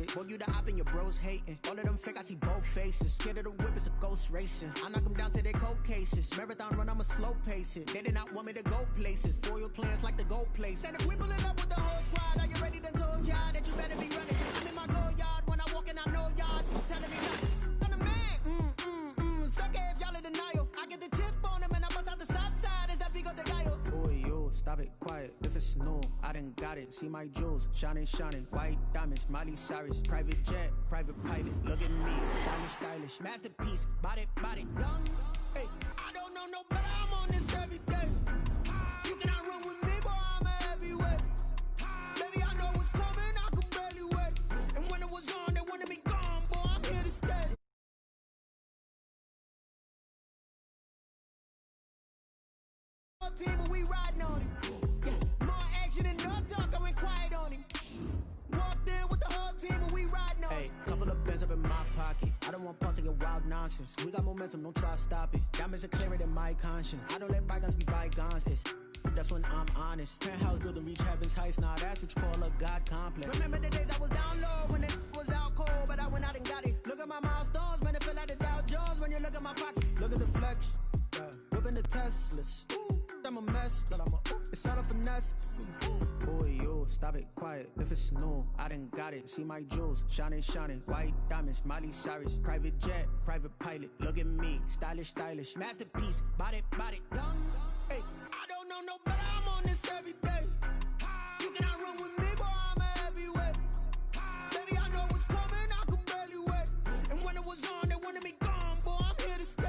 it. Boy, you the op and your bros hating. All of them fake, I see both faces. Scared of the whip, it's a ghost racing. I knock them down to their cold cases. Marathon run, I'ma slow pace it. They did not want me to go places. Foil plans like the gold place. And if we pulling up with the whole squad, are you ready? Done told y'all that you better be running. I'm in my go yard when I walk in, I know y'all telling me nothing. I'm the man. Suck it if y'all in denial. I get the chip on him and I bust out the south side. Is that Vigo de Gallo? Boy, yo, stop it, quiet. If it's new, I done got it. See my jewels, shining, shining. White diamonds, Miley Cyrus. Private jet, private pilot. Look at me, stylish, stylish. Masterpiece, body, young. Hey, I don't know no better. I'm on this every day. You cannot run with me, boy, I'm a heavyweight. Baby, I know what's coming, I could barely wait. And when it was on, they wanted me gone, boy, I'm here to stay. Team, we riding on him. Yeah, more action and no talk, I went quiet on him. Walked in with the whole team, and we riding on him. Hey, couple of bands up in my pocket. I don't want pause to get wild nonsense. We got momentum, don't try to stop it. Diamonds are clearer than my conscience. I don't let bygones be bygones. That's when I'm honest. Penthouse building, reach heaven's heights. Now that's what you call a God complex. Remember the days I was down low when it was out cold, but I went out and got it. Look at my milestones, man, it feel like the Dow Jones when you look at my pocket. Look at the flex, whipping the Teslas. I'm a mess, but it's all a finesse. Boy, yo, stop it, quiet. If it's new, I done got it. See my jewels, shining, shining. White diamonds, Miley Cyrus. Private jet, private pilot. Look at me, stylish, stylish. Masterpiece, body, young. Hey, I don't know no better. I'm on this every day. You cannot run with me, boy, I'm a heavyweight. Baby, I know what's coming, I could barely wait. And when it was on, they wanted me gone, boy, I'm here to stay.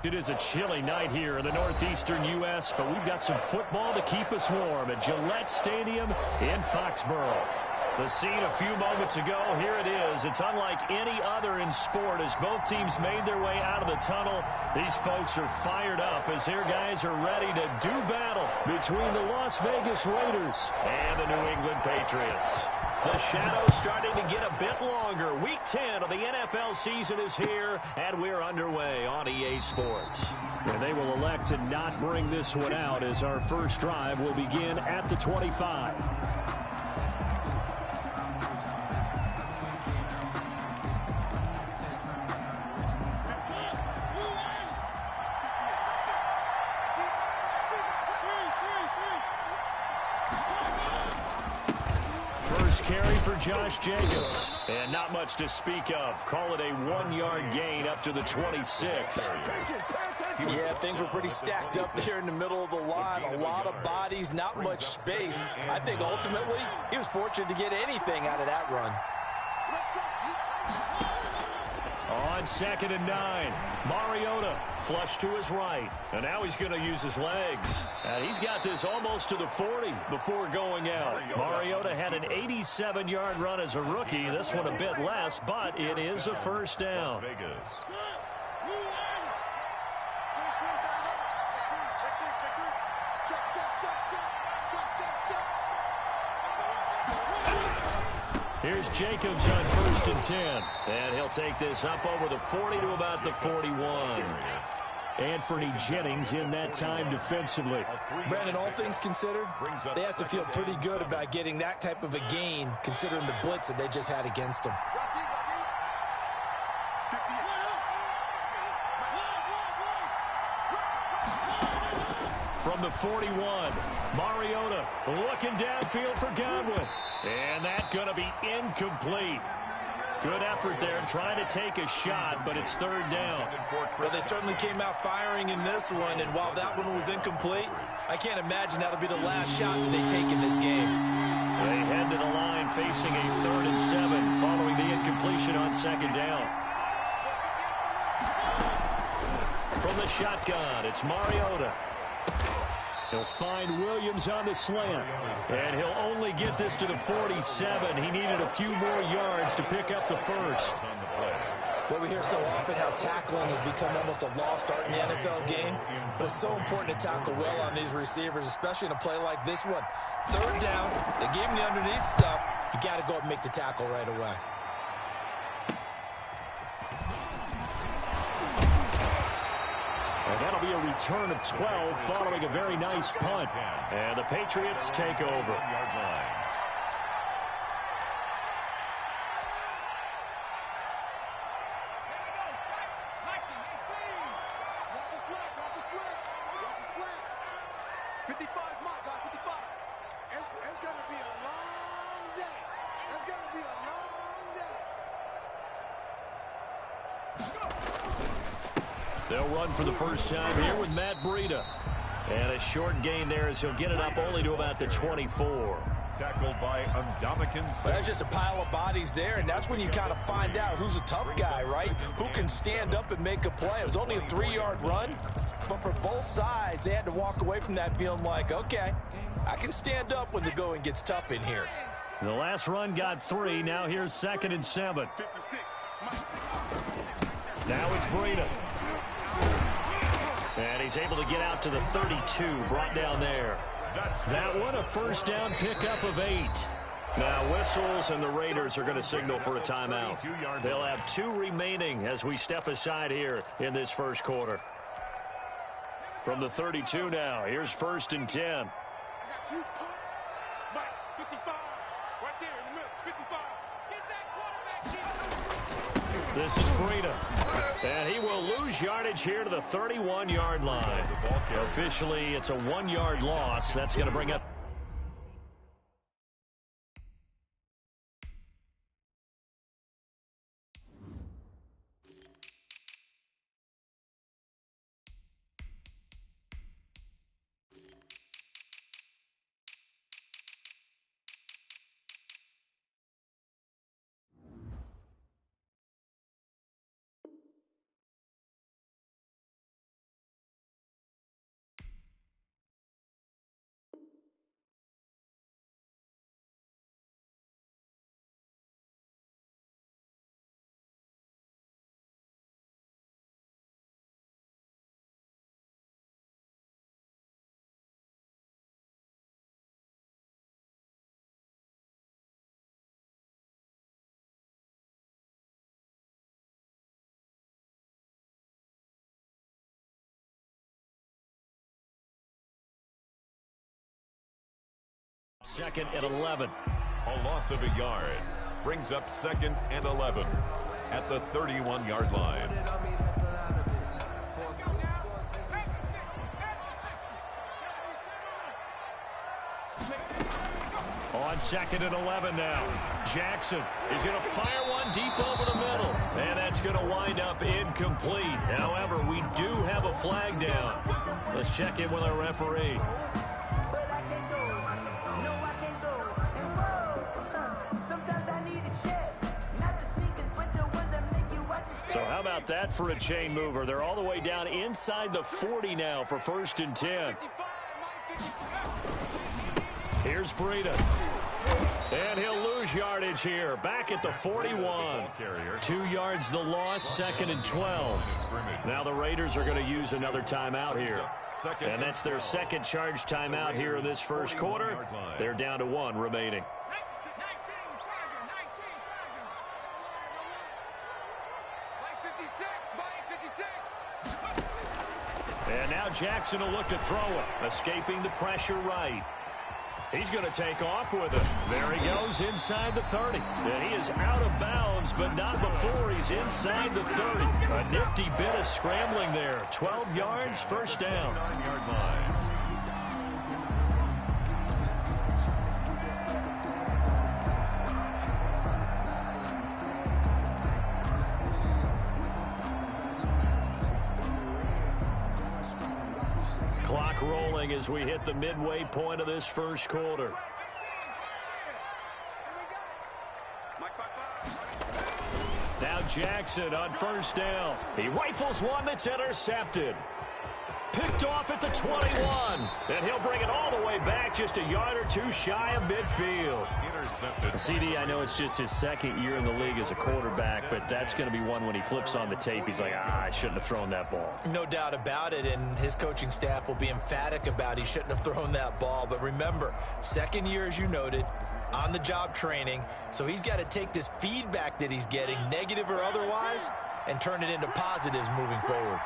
It is a chilly night here in the northeastern U.S., but we've got some football to keep us warm at Gillette Stadium in Foxborough. The scene a few moments ago, here it is. It's unlike any other in sport as both teams made their way out of the tunnel. These folks are fired up as their guys are ready to do battle between the Las Vegas Raiders and the New England Patriots. The shadow's starting to get a bit longer. Week 10 of the NFL season is here, and we're underway on EA Sports. And they will elect to not bring this one out as our first drive will begin at the 25. Carry for Josh Jacobs. And not much to speak of. Call it a 1-yard gain up to the 26. Yeah, things were pretty stacked up there in the middle of the line. A lot of bodies, not much space. I think ultimately he was fortunate to get anything out of that run. On 2nd and 9, Mariota flushed to his right. And now he's going to use his legs. And he's got this almost to the 40 before going out. Mariota had an 87-yard run as a rookie. This one a bit less, but it is a first down. Here's Jacobs on 1st and 10. And he'll take this up over the 40 to about the 41. Anthony Jennings in that time defensively. Brandon, all things considered, they have to feel pretty good about getting that type of a gain considering the blitz that they just had against them. From the 41, Mariota looking downfield for Godwin. And that's going to be incomplete. Good effort there trying to take a shot, but it's 3rd down. Well, they certainly came out firing in this one, and while that one was incomplete, I can't imagine that'll be the last shot that they take in this game. They head to the line facing a 3rd and 7 following the incompletion on 2nd down. From the shotgun, it's Mariota. He'll find Williams on the slant. And he'll only get this to the 47. He needed a few more yards to pick up the first. Well, we hear so often how tackling has become almost a lost art in the NFL game. But it's so important to tackle well on these receivers, especially in a play like this one. 3rd down, they gave him the underneath stuff. You got to go up and make the tackle right away. And that'll be a return of 12 following a very nice punt. And the Patriots take over. They'll run for the first time here with Matt Breida. And a short gain there as he'll get it up only to about the 24. Tackled by Ndamukong. There's just a pile of bodies there, and that's when you kind of find out who's a tough guy, right? Who can stand up and make a play. It was only a 3-yard run, but for both sides, they had to walk away from that feeling like, okay, I can stand up when the going gets tough in here. The last run got 3. Now here's 2nd and 7. Now it's Breida. And he's able to get out to the 32, brought down there. That one, a first down pickup of 8. Now whistles, and the Raiders are going to signal for a timeout. They'll have 2 remaining as we step aside here in this first quarter. From the 32 now, here's 1st and 10. This is Breida. And he will lose yardage here to the 31-yard line. Officially, it's a 1-yard loss. That's going to bring up. Second and 11. A loss of a yard brings up 2nd and 11 at the 31-yard line. On 2nd and 11 now. Jackson is going to fire one deep over the middle. And that's going to wind up incomplete. However, we do have a flag down. Let's check in with our referee. So how about that for a chain mover? They're all the way down inside the 40 now for 1st and 10. Here's Breida. And he'll lose yardage here. Back at the 41. 2 yards the loss, 2nd and 12. Now the Raiders are going to use another timeout here. And that's their second charge timeout here in this first quarter. They're down to 1 remaining. And now Jackson will look to throw it, escaping the pressure right. He's going to take off with it. There he goes inside the 30. And he is out of bounds, but not before he's inside the 30. A nifty bit of scrambling there. 12 yards, first down. 9-yard line. Clock rolling as we hit the midway point of this first quarter. Now Jackson on first down. He rifles one that's intercepted. Picked off at the 21. And he'll bring it all the way back just a yard or 2 shy of midfield. Intercepted. CD, I know it's just his 2nd year in the league as a quarterback, but that's going to be one when he flips on the tape. He's like, I shouldn't have thrown that ball. No doubt about it, and his coaching staff will be emphatic about he shouldn't have thrown that ball. But remember, 2nd year, as you noted, on-the-job training, so he's got to take this feedback that he's getting, negative or otherwise, and turn it into positives moving forward.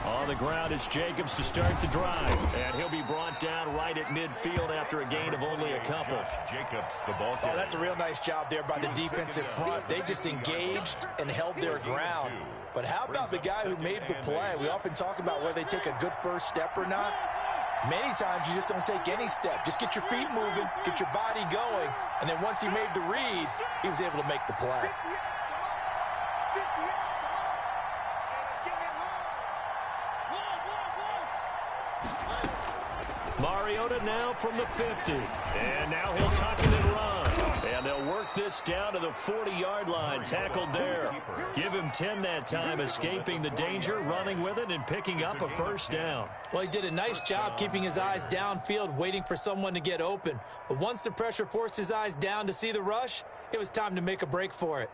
On the ground, it's Jacobs to start the drive. And he'll be brought down right at midfield after a gain of only a couple. Jacobs, the ball Oh, that's a real nice job there by the defensive front. They just engaged and held their ground. But how about the guy who made the play? We often talk about whether they take a good first step or not. Many times you just don't take any step. Just get your feet moving, get your body going, and then once he made the read, he was able to make the play. Mariota now from the 50. And now he'll tuck it and run. And they'll work this down to the 40-yard line. Tackled there. Give him 10 that time, escaping the danger, running with it, and picking up a first down. Well, he did a nice job keeping his eyes downfield, waiting for someone to get open. But once the pressure forced his eyes down to see the rush, it was time to make a break for it.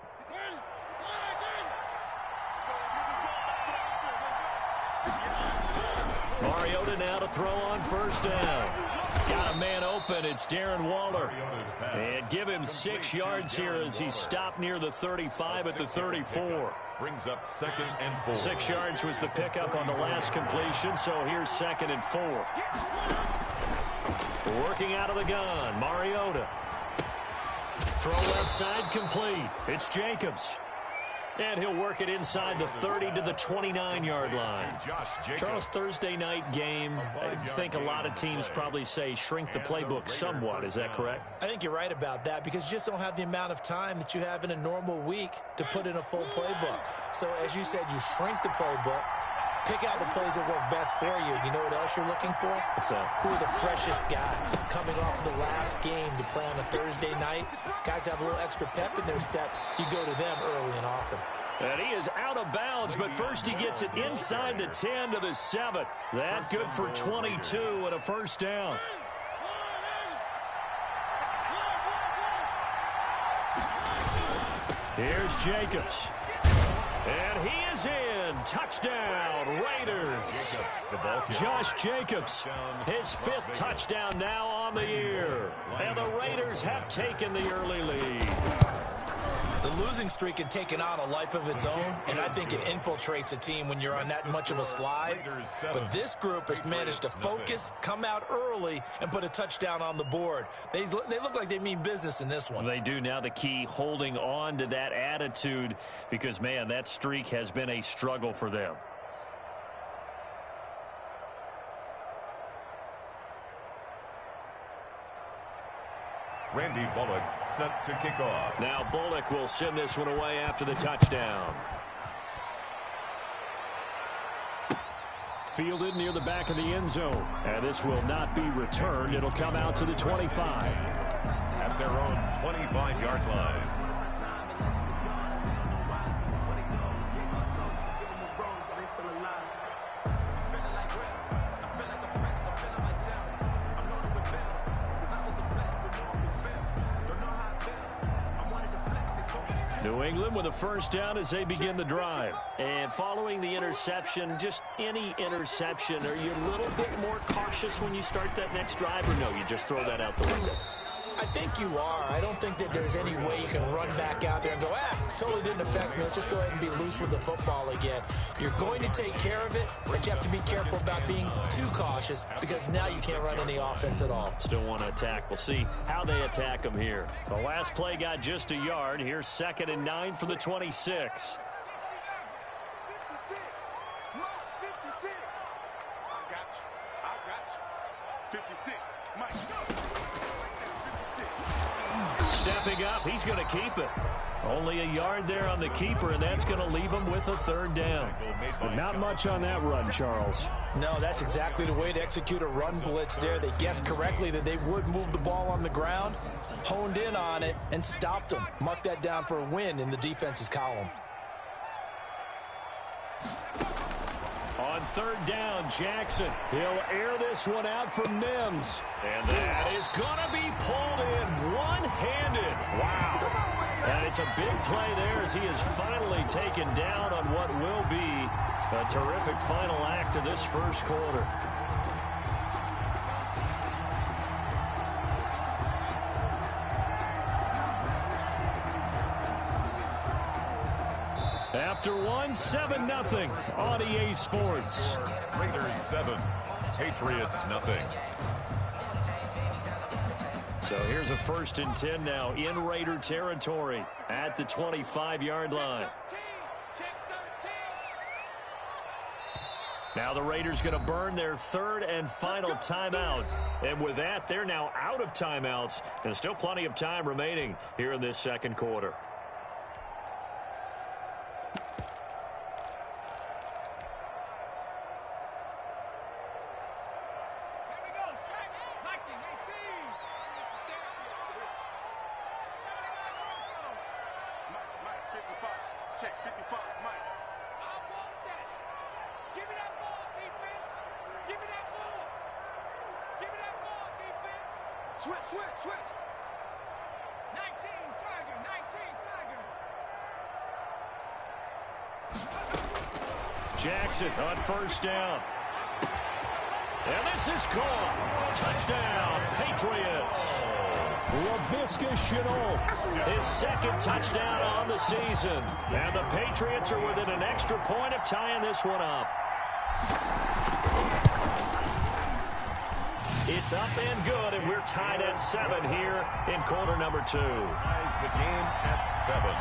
Mariota now to throw on first down. Got a man open. It's Darren Waller. And give him 6 yards here as he's stopped near the 35 at the 34. Brings up 2nd and 4. 6 yards was the pickup on the last completion, so here's 2nd and 4. Working out of the gun, Mariota. Throw left side complete. It's Jacobs. And he'll work it inside the 30 to the 29-yard line. Charles, Thursday night game, I think a lot of teams probably say shrink the playbook somewhat. Is that correct? I think you're right about that because you just don't have the amount of time that you have in a normal week to put in a full playbook. So, as you said, you shrink the playbook, pick out the plays that work best for you. You know what else you're looking for? What's that? Who are the freshest guys coming off the last game to play on a Thursday night? Guys have a little extra pep in their step. You go to them early and often. And he is out of bounds, but first he gets it inside the 10 to the 7. That good for 22 and a first down. Here's Jacobs. And he is in. Touchdown, Raiders. Josh Jacobs, his 5th touchdown now on the year. And the Raiders have taken the early lead. The losing streak had taken on a life of its own, and I think it infiltrates a team when you're on that much of a slide. But this group has managed to focus, come out early, and put a touchdown on the board. They look like they mean business in this one. They do. Now the key, holding on to that attitude, because, man, that streak has been a struggle for them. Randy Bullock set to kick off. Now Bullock will send this one away after the touchdown. Fielded near the back of the end zone. And this will not be returned. It'll come out to the 25. At their own 25-yard line. New England with a first down as they begin the drive. And following the interception, just any interception, are you a little bit more cautious when you start that next drive, or no, you just throw that out the window? I think you are. I don't think that there's any way you can run back out there and go, totally didn't affect me. Let's just go ahead and be loose with the football again. You're going to take care of it, but you have to be careful about being too cautious because now you can't run any offense at all. Still want to attack. We'll see how they attack them here. The last play got just a yard. Here's 2nd and 9 for the 26. Stepping up, he's going to keep it. Only a yard there on the keeper, and that's going to leave him with a 3rd down. But not much on that run, Charles. No, that's exactly the way to execute a run blitz there. They guessed correctly that they would move the ball on the ground, honed in on it, and stopped them. Mark that down for a win in the defense's column. On 3rd down, Jackson. He'll air this one out for Mims. And that is going to be pulled in one-handed. Wow. And it's a big play there as he is finally taken down on what will be a terrific final act of this first quarter. After one, 7-0 on EA Sports. Raiders 7, Patriots nothing. So here's a 1st and 10 now in Raider territory at the 25-yard line. Now the Raiders going to burn their 3rd and final timeout. And with that, they're now out of timeouts. There's still plenty of time remaining here in this 2nd quarter. Switch. 19 Tiger. Jackson on 1st down. And this is caught. Touchdown, Patriots. Laviska Shenault, his 2nd touchdown on the season. And the Patriots are within an extra point of tying this one up. It's up and good, and we're tied at 7 here in quarter number 2. Ties the game at 7.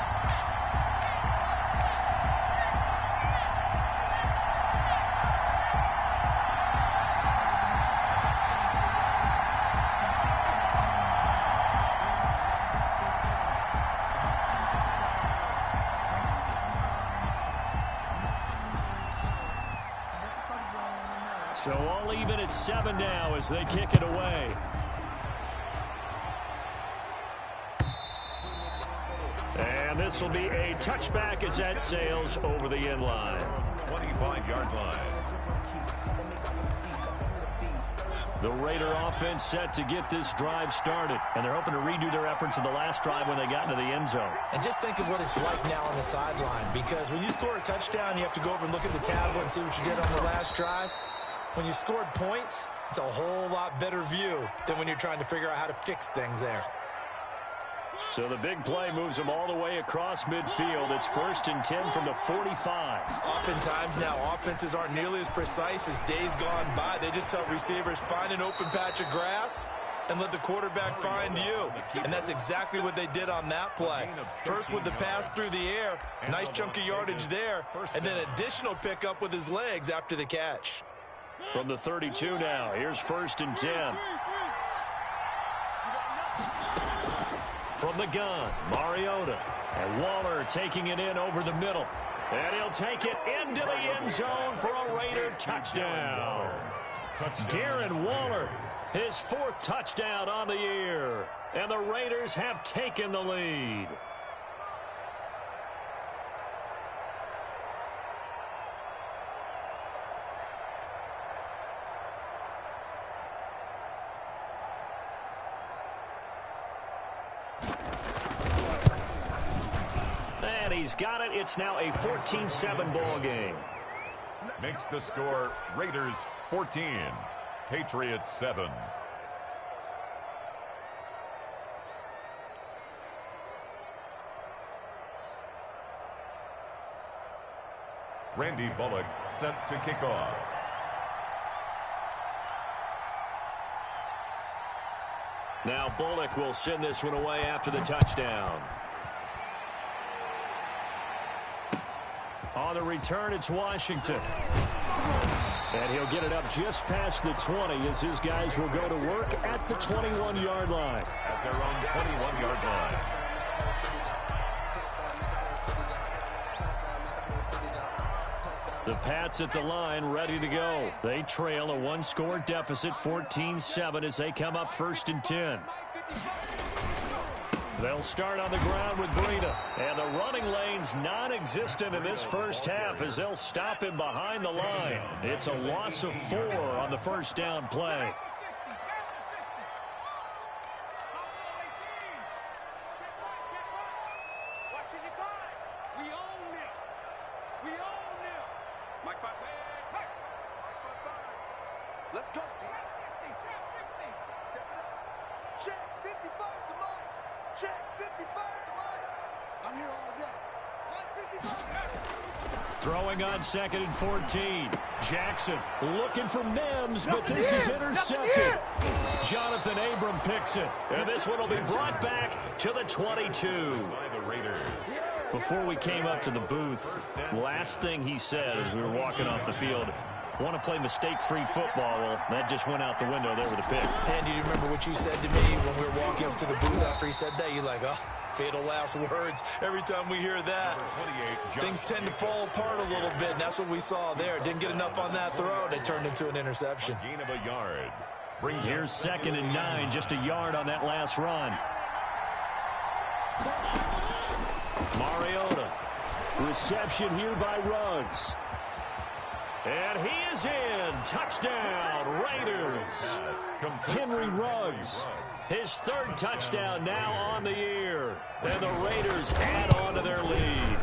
So all even at 7 now as they kick it away. And this will be a touchback as that sails over the end line. 25-yard line. The Raider offense set to get this drive started. And they're hoping to redo their efforts in the last drive when they got into the end zone. And just think of what it's like now on the sideline. Because when you score a touchdown, you have to go over and look at the tablet and see what you did on the last drive. When you scored points, it's a whole lot better view than when you're trying to figure out how to fix things there. So the big play moves them all the way across midfield. It's 1st and 10 from the 45. Oftentimes now, offenses aren't nearly as precise as days gone by. They just tell receivers, find an open patch of grass and let the quarterback find you. And that's exactly what they did on that play. First with the pass through the air, nice chunk of yardage there, and then additional pickup with his legs after the catch. From the 32 now, here's 1st and 10. From the gun, Mariota. And Waller taking it in over the middle. And he'll take it into the end zone for a Raider touchdown. Darren Waller, his 4th touchdown on the year. And the Raiders have taken the lead. And he's got it. It's now a 14-7 ball game. Makes the score Raiders 14, Patriots 7. Randy Bullock sent to kick off. Now Bullock will send this one away after the touchdown. On the return, it's Washington. And he'll get it up just past the 20 as his guys will go to work at the 21-yard line. At their own 21-yard line. The Pats at the line ready to go. They trail a 1-score deficit, 14-7 as they come up 1st and 10. They'll start on the ground with Breida. And the running lane's non-existent in this first half as they'll stop him behind the line. It's a loss of 4 on the 1st down play. Let's go, Steve. Trap 60. Step it up. Check 55 to Mike. Check 55 to Mike. I'm here all day. Mike 55. Throwing on 2nd and 14. Jackson looking for Mims, but this is intercepted. Jonathan Abram picks it, and this one will be brought back to the 22. By the Raiders. Before we came up to the booth, last thing he said as we were walking off the field, want to play mistake-free football. Well, that just went out the window there with a pick. And do you remember what you said to me when we were walking up to the booth after he said that? You're like, oh, fatal last words. Every time we hear that, things tend to fall apart a little bit, and that's what we saw there. Didn't get enough on that throw, and it turned into an interception. Gain of a yard. Here's 2nd and 9, just a yard on that last run. Mariota. Reception here by Ruggs. And he is in. Touchdown, Raiders. Henry Ruggs. His 3rd touchdown now on the year. And the Raiders add on to their lead.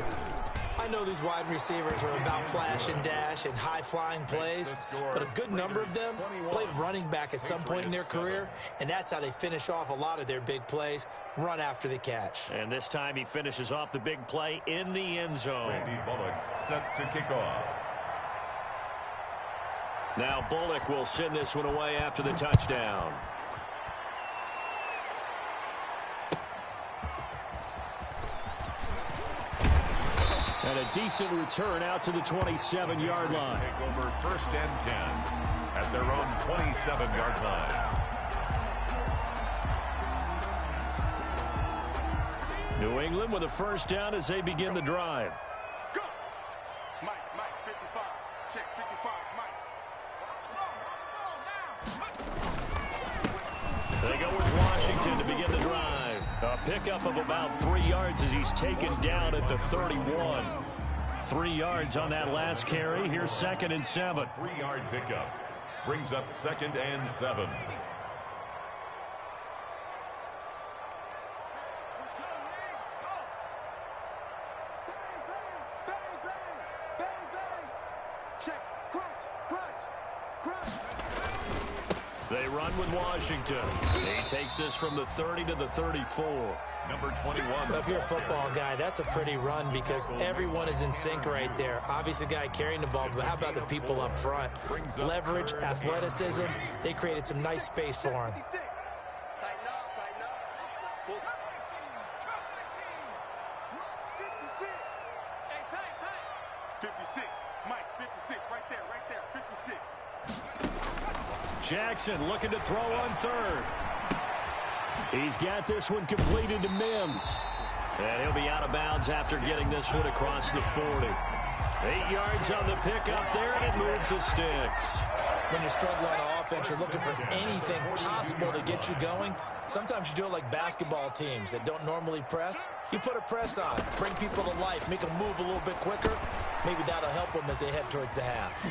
I know these wide receivers are about flash and dash and high-flying plays, but a good number of them played running back at some point in their career, and that's how they finish off a lot of their big plays, run after the catch. And this time he finishes off the big play in the end zone. Randy Bullock set to kick off. Now Bullock will send this one away after the touchdown. And a decent return out to the 27-yard line. Take over 1st and 10 at their own 27-yard line. New England with a 1st down as they begin the drive. Go! Mike, 55. Check, 55, Mike. They go with Washington to begin the drive. A pickup of about 3 yards as he's taken down at the 31. 3 yards on that last carry. Here's 2nd and 7. 3-yard pickup. Brings up 2nd and 7. They run with Washington. He takes this from the 30 to the 34. Number 21. If you're a football guy, that's a pretty run because everyone is in sync right there. Obviously, the guy carrying the ball, but how about the people up front? Leverage, athleticism, they created some nice space for him. Tighten up, tighten up. Let's pull. 56. Hey, tight. 56. Mike, 56. Right there, 56. Jackson looking to throw on 3rd. He's got this one completed to Mims. And he'll be out of bounds after getting this one across the 40. 8 yards on the pickup there, and it moves the sticks. When you're struggling on offense, you're looking for anything possible to get you going. Sometimes you do it like basketball teams that don't normally press. You put a press on, bring people to life, make them move a little bit quicker. Maybe that'll help them as they head towards the half.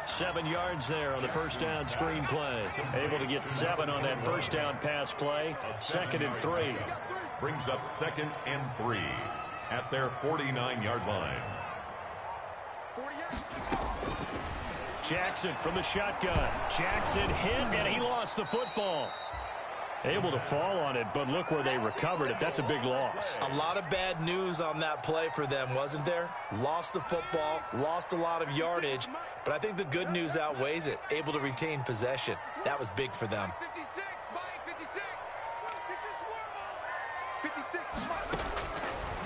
7 yards there on the 1st down screen play. Able to get 7 on that 1st down pass play. 2nd and 3. Brings up 2nd and 3 at their 49-yard line. Jackson from the shotgun. Jackson hit, and he lost the football. Able to fall on it, but look where they recovered it. That's a big loss. A lot of bad news on that play for them, wasn't there? Lost the football, lost a lot of yardage, but I think the good news outweighs it. Able to retain possession. That was big for them. 56, Mike, 56.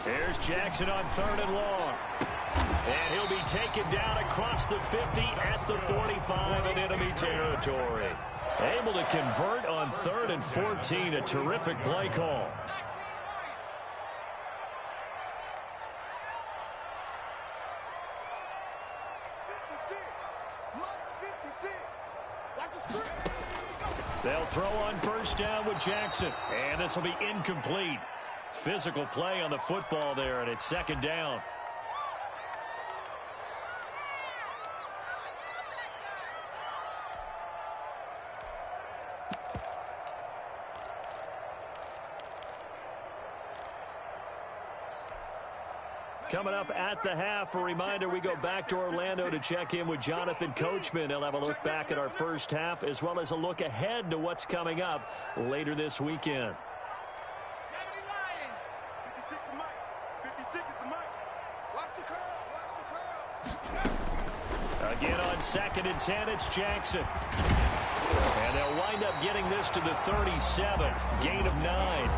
Here's Jackson on 3rd and long. And he'll be taken down across the 50 at the 45 in enemy territory. Able to convert on 3rd and 14. A terrific play call. They'll throw on 1st down with Jackson. And this will be incomplete. Physical play on the football there, and it's 2nd down. Coming up at the half, a reminder, we go back to Orlando to check in with Jonathan Coachman. He'll have a look back at our first half as well as a look ahead to what's coming up later this weekend. 70 Lions. 56 to Mike. 56 is to Mike. Watch the Again on 2nd and 10, it's Jackson. And they'll wind up getting this to the 37. Gain of 9.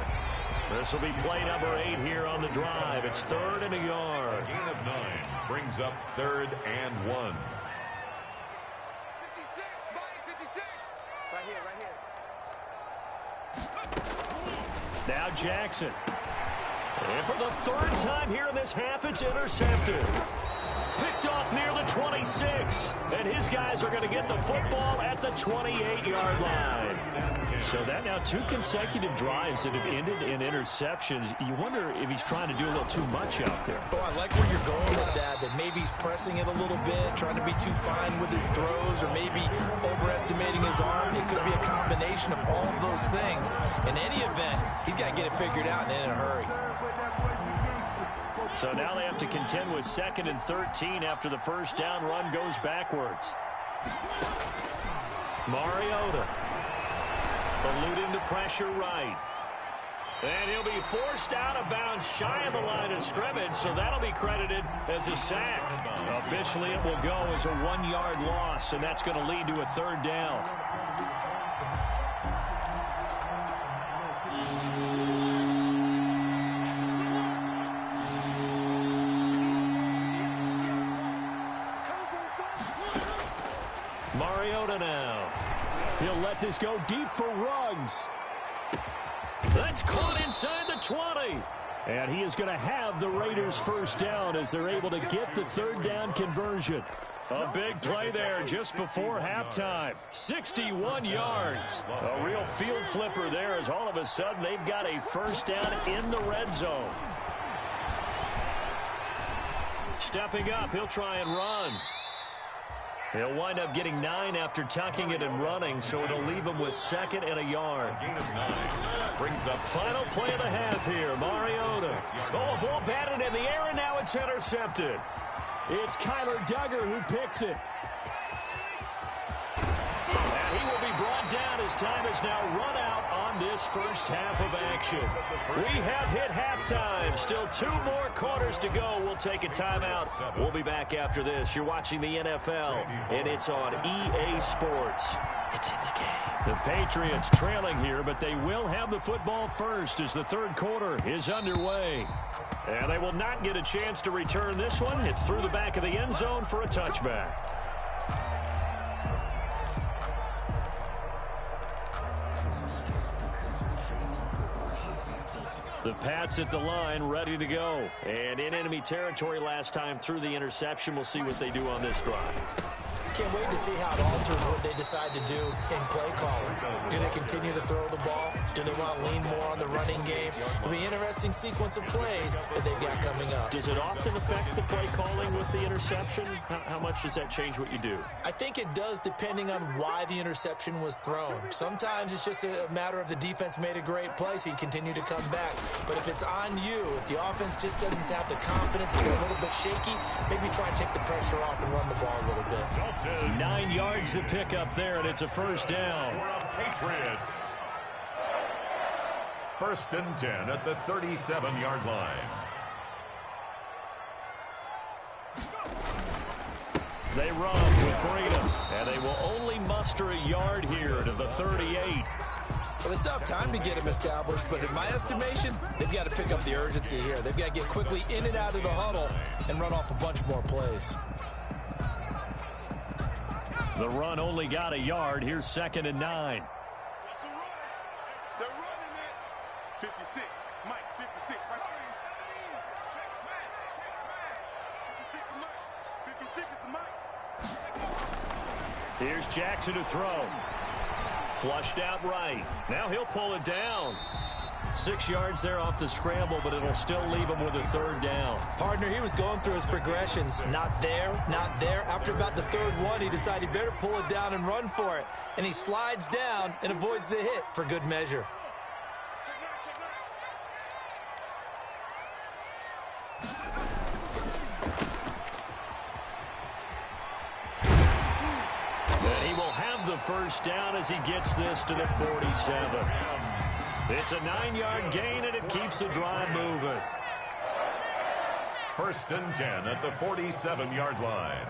This will be play number 8 here on the drive. It's 3rd and a yard. Gain of 9 brings up 3rd and 1. 56, Mike, 56. Right here. Now Jackson. And for the 3rd time here in this half, it's intercepted. Picked off near the 26. And his guys are going to get the football at the 28-yard line. So that now 2 consecutive drives that have ended in interceptions. You wonder if he's trying to do a little too much out there. Oh, I like where you're going with that maybe he's pressing it a little bit, trying to be too fine with his throws, or maybe overestimating his arm. It could be a combination of all of those things. In any event, he's got to get it figured out and in a hurry. So now they have to contend with 2nd and 13 after the first down run goes backwards. Mariota eluding the pressure right. And he'll be forced out of bounds shy of the line of scrimmage, so that'll be credited as a sack. Officially, it will go as a 1-yard loss, and that's going to lead to a 3rd down. Mariota now. He'll let this go deep for Ruggs. That's caught inside the 20. And he is going to have the Raiders first down as they're able to get the 3rd down conversion. A big play there just before halftime. 61 yards. A real field flipper there as all of a sudden they've got a first down in the red zone. Stepping up, he'll try and run. He'll wind up getting 9 after tucking it and running, so it'll leave him with 2nd and a yard. Gain of 9 brings up final play of the half here. Mariota. Oh, ball batted in the air, and now it's intercepted. It's Kyler Duggar who picks it. And he will be brought down as time is now run out on this first half of action. We have hit halftime. Still 2 more quarters to go. We'll take a timeout. We'll be back after this. You're watching the NFL, and it's on EA Sports. It's in the game. The Patriots trailing here, but they will have the football first as the 3rd quarter is underway. And they will not get a chance to return this one. It's through the back of the end zone for a touchback. The Pats at the line, ready to go. And in enemy territory last time through the interception. We'll see what they do on this drive. Can't wait to see how it alters what they decide to do in play calling. Do they continue to throw the ball? Do they want to lean more on the running game? It'll be an interesting sequence of plays that they've got coming up. Does it often affect the play calling with the interception? How much does that change what you do? I think it does, depending on why the interception was thrown. Sometimes it's just a matter of the defense made a great play, so you continue to come back. But if it's on you, if the offense just doesn't have the confidence, if they're a little bit shaky, maybe try and take the pressure off and run the ball a little bit. 9 yards to pick up there, and it's a first down. Patriots. 1st and 10 at the 37-yard line. They run with Breedham, and they will only muster a yard here to the 38. Well, they still have time to get him established, but in my estimation, they've got to pick up the urgency here. They've got to get quickly in and out of the huddle and run off a bunch more plays. The run only got a yard. Here's 2nd and 9. They're running it. 56. Mike, 56. Right there. 56 is the Mike. 56 is the Mike. Here's Jackson to throw. Flushed out right. Now he'll pull it down. 6 yards there off the scramble, but it'll still leave him with a 3rd down. Partner, he was going through his progressions. Not there, not there. After about the 3rd one, he decided he better pull it down and run for it. And he slides down and avoids the hit for good measure. And he will have the first down as he gets this to the 47. It's a 9-yard gain, and it keeps the drive moving. 1st and 10 at the 47-yard line.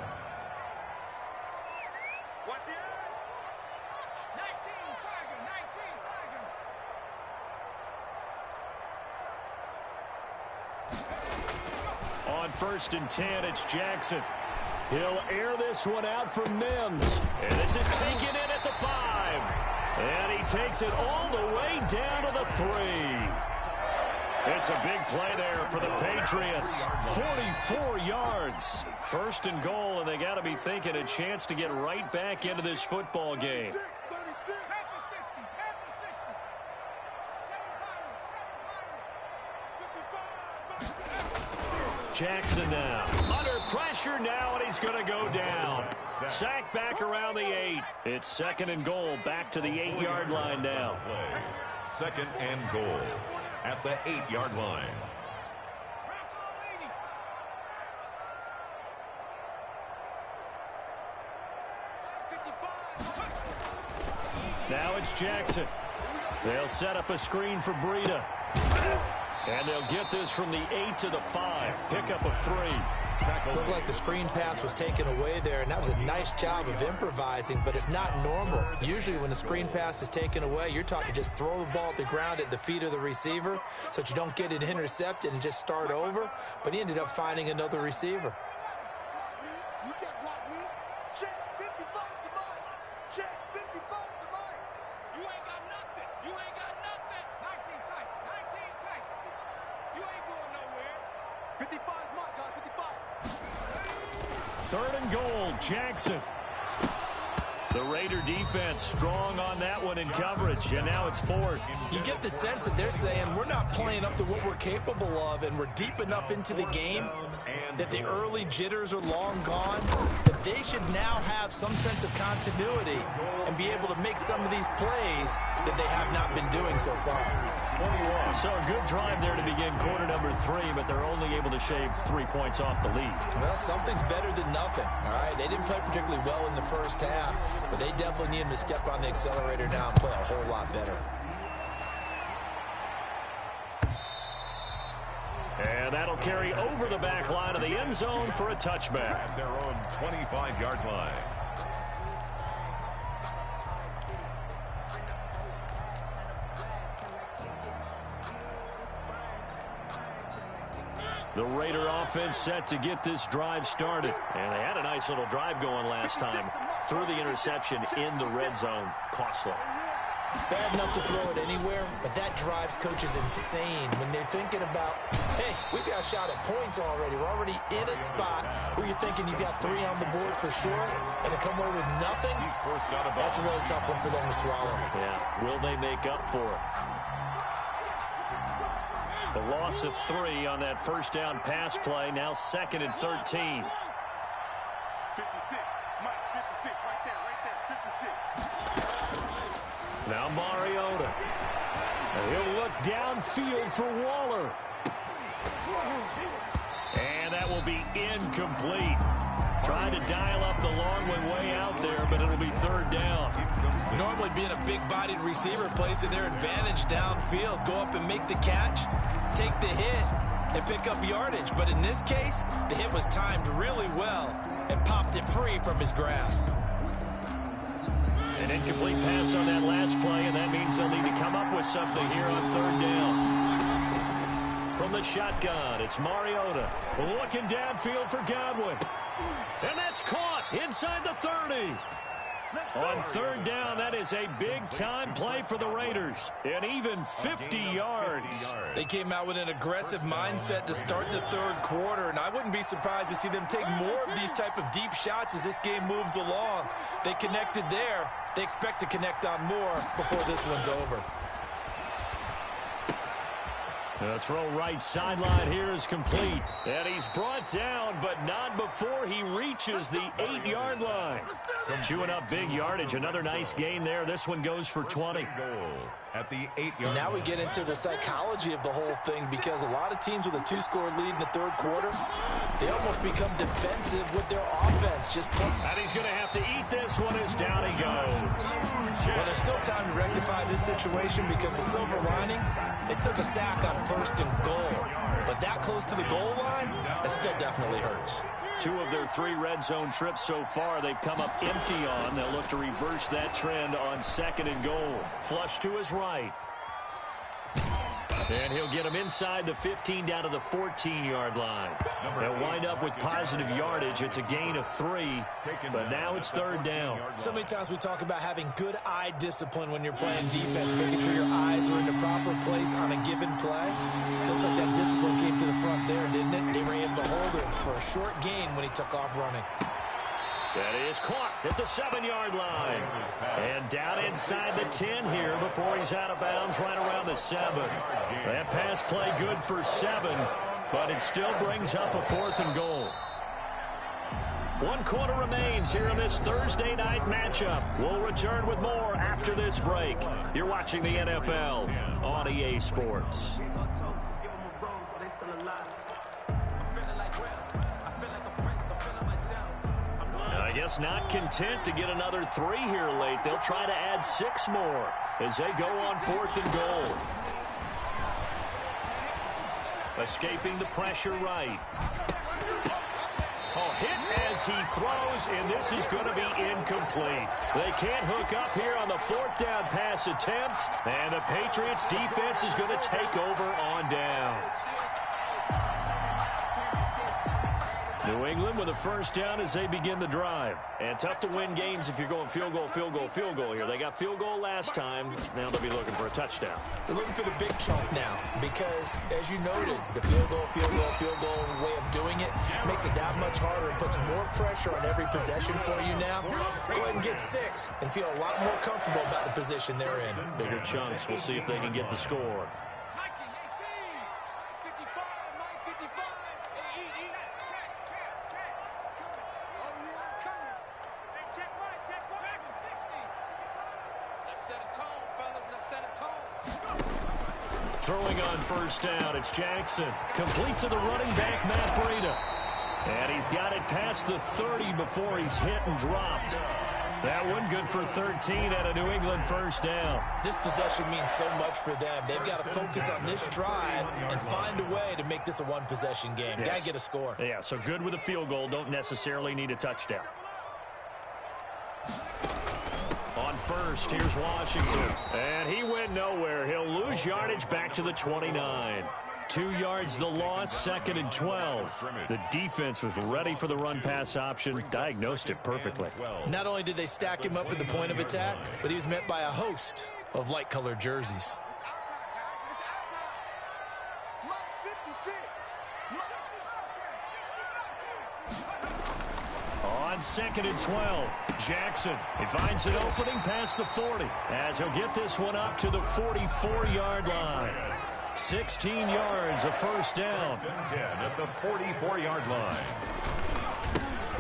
On 1st and 10, it's Jackson. He'll air this one out for Mims. And this is taken in at the 5. And he takes it all the way down to the 3. It's a big play there for the Patriots. 44 yards. 1st and goal, and they got to be thinking a chance to get right back into this football game. Jackson now. Under pressure now, and he's going to go down. Sacked back around the 8. It's 2nd and goal, back to the 8-yard line now. 2nd and goal at the 8-yard line. Now it's Jackson. They'll set up a screen for Breida. And they'll get this from the 8 to the 5. Pick up of 3. Looked like the screen pass was taken away there, and that was a nice job of improvising, but it's not normal. Usually when the screen pass is taken away, you're taught to just throw the ball at the ground at the feet of the receiver so that you don't get it intercepted and just start over, but he ended up finding another receiver. You can't block me. Check 55 to mine. Check 55 to mine. You ain't got nothing. You ain't got nothing. 19 tight. 19 tight. You ain't going nowhere. 55 is mine, guys. 55. 3rd and goal, Jackson. The Raider defense strong on that one in coverage, and now it's 4th. You get the sense that they're saying we're not playing up to what we're capable of, and we're deep enough into the game that the early jitters are long gone, that they should now have some sense of continuity and be able to make some of these plays that they have not been doing so far. So a good drive there to begin quarter number 3, but they're only able to shave 3 points off the lead. Well, something's better than nothing, all right? They didn't play particularly well in the first half, but they definitely need them to step on the accelerator now and play a whole lot better. And that'll carry over the back line of the end zone for a touchback. At their own 25-yard line. The Raider offense set to get this drive started. And they had a nice little drive going last time. Threw the interception in the red zone. Costly. Bad enough to throw it anywhere, but that drives coaches insane when they're thinking about, hey, we got a shot at points already. We're already in a spot where you're thinking you got 3 on the board for sure, and to come away with nothing, that's a really tough one for them to swallow. Yeah, will they make up for it? The loss of 3 on that first down pass play, now 2nd and 13. 56. Mike, 56. Right there. 56. Now Mariota. He'll look downfield for Waller. And that will be incomplete. Trying to dial up the long one way out there, but it'll be 3rd down. Normally being a big-bodied receiver plays to their advantage downfield. Go up and make the catch, take the hit, and pick up yardage. But in this case, the hit was timed really well and popped it free from his grasp. An incomplete pass on that last play, and that means they'll need to come up with something here on 3rd down. From the shotgun, it's Mariota looking downfield for Godwin. And that's caught inside the 30. On 3rd down, that is a big-time play for the Raiders. And even 50 yards. They came out with an aggressive mindset to start the 3rd quarter, and I wouldn't be surprised to see them take more of these type of deep shots as this game moves along. They connected there. They expect to connect on more before this one's over. The throw right sideline here is complete. And he's brought down, but not before he reaches the 8-yard line. Chewing up big yardage. Another nice gain there. This one goes for 20. At the 8-yard Now we get into the psychology of the whole thing, because a lot of teams with a 2-score lead in the 3rd quarter, they almost become defensive with their offense. And he's going to have to eat this one as down he goes. Well, there's still time to rectify this situation, because the silver lining, they took a sack on 1st and goal. But that close to the goal line, that still definitely hurts. 2 of their 3 red zone trips so far, they've come up empty on. They'll look to reverse that trend on 2nd and goal. Flush to his right. And he'll get him inside the 15 down to the 14-yard line. They'll wind up with positive yardage. It's a gain of 3, but now it's 3rd down. So many times we talk about having good eye discipline when you're playing defense, making sure your eyes are in the proper place on a given play. Looks like that discipline came to the front there, didn't it? They were able to hold him for a short gain when he took off running. That is caught at the 7-yard line. And down inside the 10 here before he's out of bounds right around the 7. That pass play good for 7, but it still brings up a 4th and goal. 1 quarter remains here in this Thursday night matchup. We'll return with more after this break. You're watching the NFL on EA Sports. I guess not content to get another 3 here late. They'll try to add 6 more as they go on 4th and goal. Escaping the pressure right. Oh, hit as he throws, and this is going to be incomplete. They can't hook up here on the 4th down pass attempt, and the Patriots defense is going to take over on downs. New England with a 1st down as they begin the drive. And tough to win games if you're going field goal, field goal, field goal here. They got field goal last time. Now they'll be looking for a touchdown. They're looking for the big chunk now because, as you noted, the field goal way of doing it makes it that much harder and puts more pressure on every possession for you now. Go ahead and get 6 and feel a lot more comfortable about the position they're in. Bigger chunks. We'll see if they can get the score. Throwing on 1st down, it's Jackson. Complete to the running back, Matt Breida. And he's got it past the 30 before he's hit and dropped. That one good for 13 at a New England 1st down. This possession means so much for them. They've got to focus on this drive and find a way to make this a one-possession game. Yes. Got to get a score. Yeah, so good with a field goal. Don't necessarily need a touchdown. On 1st, here's Washington. And he went nowhere. He'll lose yardage back to the 29. 2 yards the loss, 2nd and 12. The defense was ready for the run-pass option, diagnosed it perfectly. Not only did they stack him up at the point of attack, but he was met by a host of light-colored jerseys. On 2nd and 12, Jackson. He finds an opening past the 40 as he'll get this one up to the 44-yard line. 16 yards, a 1st down. 10 at the 44-yard line.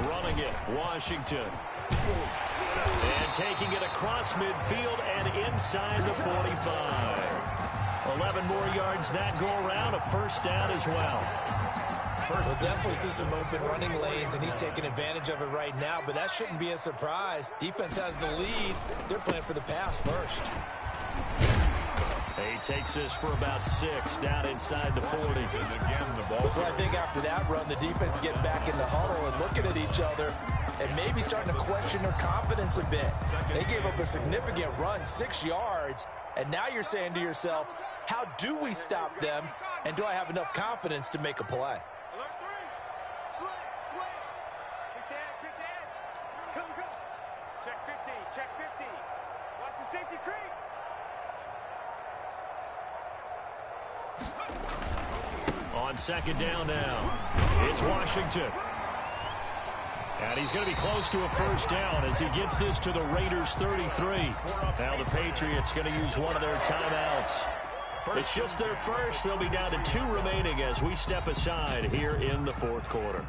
Running it, Washington. And taking it across midfield and inside the 45. 11 more yards that go around, a 1st down as well. We'll definitely see some open running lanes, and he's taking advantage of it right now, but that shouldn't be a surprise. Defense has the lead. They're playing for the pass first. He takes this for about 6 down inside the 40. And again, the ball. Well, I think after that run, the defense getting back in the huddle and looking at each other and maybe starting to question their confidence a bit. They gave up a significant run, 6 yards, and now you're saying to yourself, how do we stop them, and do I have enough confidence to make a play? Check 50. Watch the safety creep. On 2nd down now, it's Washington. And he's going to be close to a 1st down as he gets this to the Raiders 33. Now the Patriots going to use one of their timeouts. It's just their first. They'll be down to 2 remaining as we step aside here in the 4th quarter.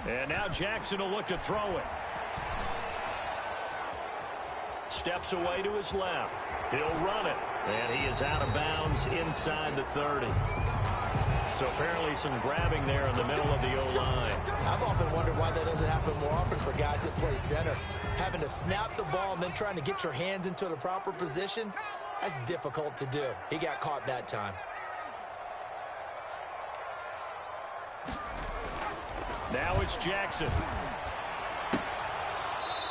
And now Jackson will look to throw it. Steps away to his left. He'll run it. And he is out of bounds inside the 30. So apparently some grabbing there in the middle of the O-line. I've often wondered why that doesn't happen more often for guys that play center. Having to snap the ball and then trying to get your hands into the proper position, that's difficult to do. He got caught that time. Now it's Jackson.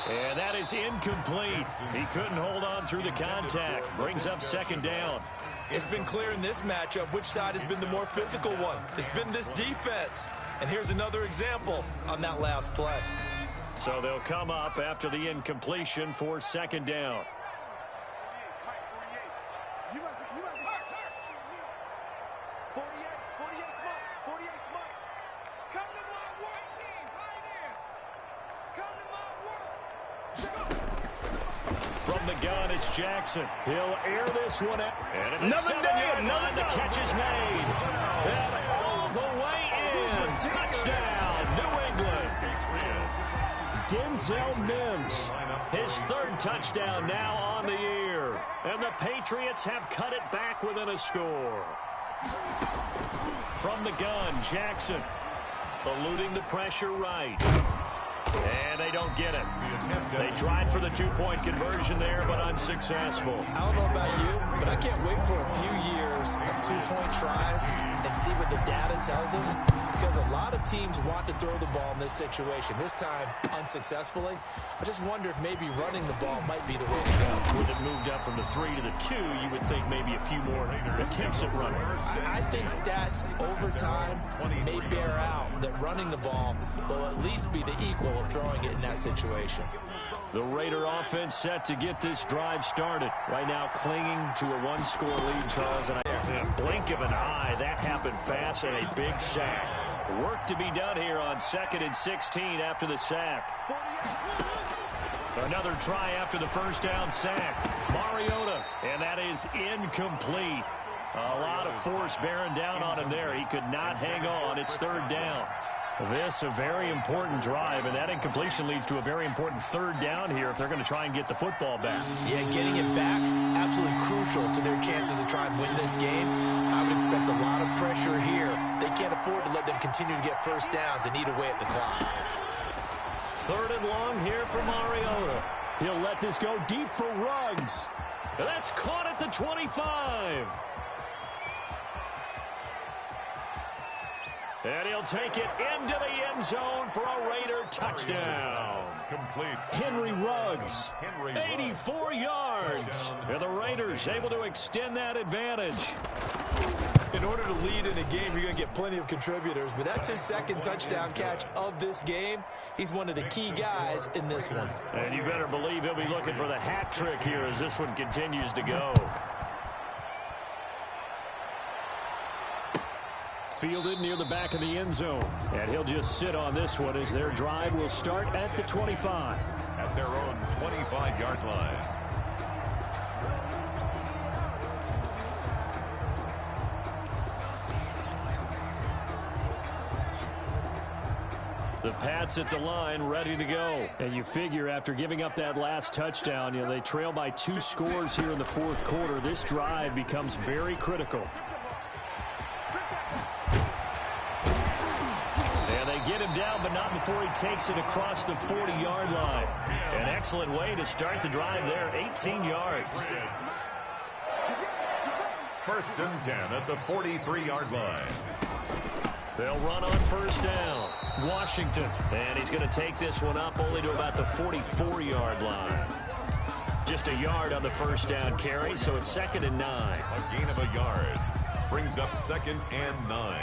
And that is incomplete. He couldn't hold on through the contact. Brings up second down. It's been clear in this matchup which side has been the more physical one. It's been this defense. And here's another example on that last play. So they'll come up after the incompletion for second down. You must be 48, 48 Mike. Come to my work, team, right here. Come to my work. From the gun, it's Jackson. He'll air this one out. And at the 7-yard line, the catch is made. And all the way in. Touchdown, New England. Denzel Mims, his third touchdown now on the year. And the Patriots have cut it back within a score. From the gun, Jackson, eluding the pressure right. And they don't get it. They tried for the two-point conversion there, but unsuccessful. I don't know about you, but I can't wait for a few years of two-point tries and see what the data tells us, because a lot of teams want to throw the ball in this situation. This time, unsuccessfully. I just wonder if maybe running the ball might be the way to go. With it moved up from the 3 to the 2, you would think maybe a few more attempts at running. I think stats over time may bear out that running the ball will at least be the equal of throwing it in that situation. The Raider offense set to get this drive started. Right now clinging to a one-score lead, Charles. And in a blink of an eye, that happened fast and a big sack. Work to be done here on 2nd and 16 after the sack. Another try after the first down sack. Mariota, and that is incomplete. A lot of force bearing down on him there. He could not hang on. It's third down. This a very important drive, and that incompletion leads to a very important third down here if they're going to try and get the football back. Yeah, getting it back, absolutely crucial to their chances to try and win this game. I would expect a lot of pressure here. They can't afford to let them continue to get first downs and eat away at the clock. Third and long here for Mariota. He'll let this go deep for Ruggs. And that's caught at the 25. And he'll take it into the end zone for a Raider touchdown. Complete. Henry Ruggs, 84 yards. And the Raiders able to extend that advantage. In order to lead in a game, you're going to get plenty of contributors, but that's his second touchdown catch of this game. He's one of the key guys in this one. And you better believe he'll be looking for the hat trick here as this one continues to go. Fielded near the back of the end zone. And he'll just sit on this one as their drive will start at the 25. At their own 25-yard line. The Pats at the line, ready to go. And you figure after giving up that last touchdown, they trail by 2 scores here in the fourth quarter. This drive becomes very critical. And they get him down, but not before he takes it across the 40-yard line. An excellent way to start the drive there, 18 yards. First and 10 at the 43-yard line. They'll run on first down. Washington. And he's going to take this one up only to about the 44-yard line. Just a yard on the first down carry, so it's 2nd and 9. A gain of a yard. Brings up 2nd and 9.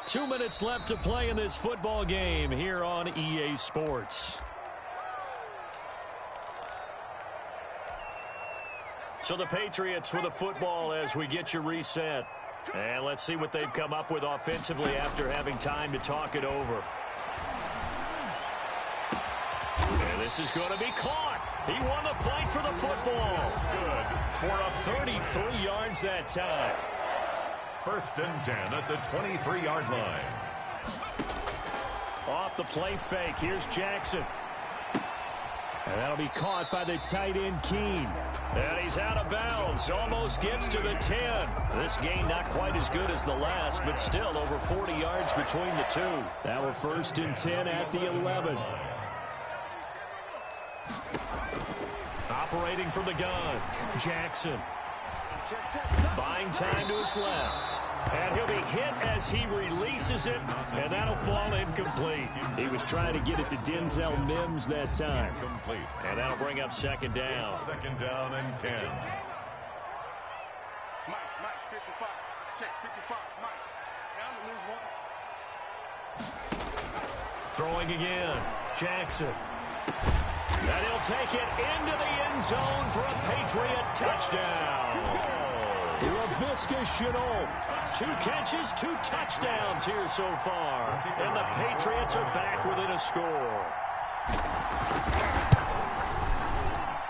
2 minutes left to play in this football game here on EA Sports. So the Patriots with the football as we get you reset. And let's see what they've come up with offensively after having time to talk it over. And this is going to be caught. He won the fight for the football. Good for a 33 yards that time. First and 10 at the 23-yard line. Off the play fake. Here's Jackson. And that'll be caught by the tight end, Keene. And he's out of bounds. Almost gets to the 10. This game not quite as good as the last, but still over 40 yards between the two. Now we're 1st and 10 at the 11. Operating from the gun, Jackson. Buying time to his left. And he'll be hit as he releases it, and that'll fall incomplete. He was trying to get it to Denzel Mims that time. Complete. And that'll bring up 2nd down. 2nd down and 10. Mike, 55. Check, 55. Mike. Down to lose one. Throwing again, Jackson. And he'll take it into the end zone for a Patriot touchdown. Laviska Shenault. 2 catches, 2 touchdowns here so far. And the Patriots are back within a score.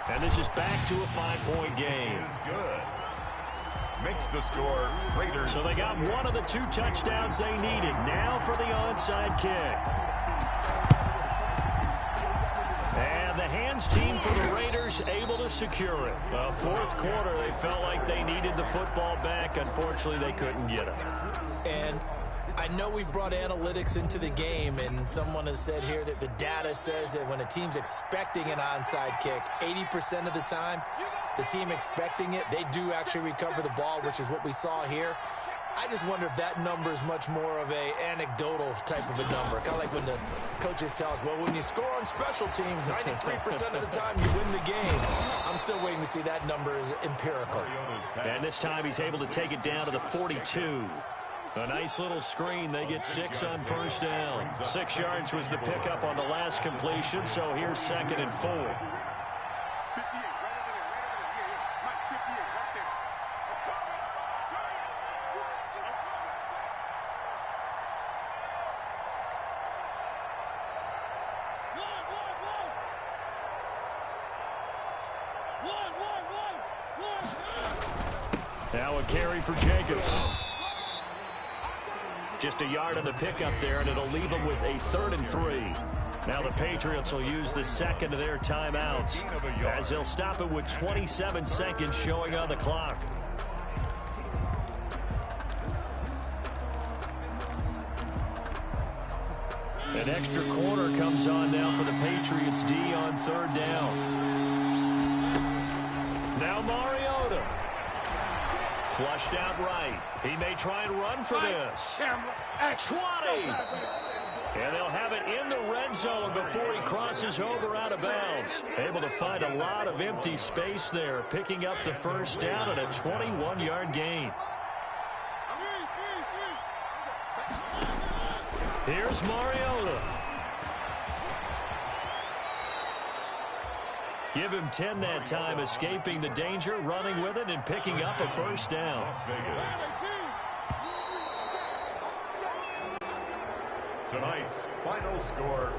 And this is back to a 5-point game. Is good. Makes the score Raiders. So they got one of the 2 touchdowns they needed. Now for the onside kick. And the hands team for the Raiders able to secure it. 4th quarter, they felt like they needed the football back. Unfortunately, they couldn't get it. And I know we've brought analytics into the game, and someone has said here that the data says that when a team's expecting an onside kick, 80% of the time, the team expecting it, they do actually recover the ball, which is what we saw here. I just wonder if that number is much more of a anecdotal type of a number. Kind of like when the coaches tell us, well, when you score on special teams, 93% of the time you win the game. I'm still waiting to see that number is empirical. And this time he's able to take it down to the 42. A nice little screen. They get 6 on 1st down. 6 yards was the pickup on the last completion, so here's 2nd and 4. 58, right over there, yeah. Mike, 58, right there. Now a carry for Jacobs. Just a yard on the pickup there, and it'll leave them with a 3rd and 3. Now the Patriots will use the 2nd of their timeouts, as they'll stop it with 27 seconds showing on the clock. An extra quarter comes on now for the Patriots D on 3rd down. Now Mariota. Flushed out right. He may try and run for this. 20. And they'll have it in the red zone before he crosses over out of bounds. Able to find a lot of empty space there, picking up the 1st down and a 21-yard gain. Here's Mariota. Give him 10 that time, escaping the danger, running with it, and picking up a 1st down. Las Vegas. Tonight's final score.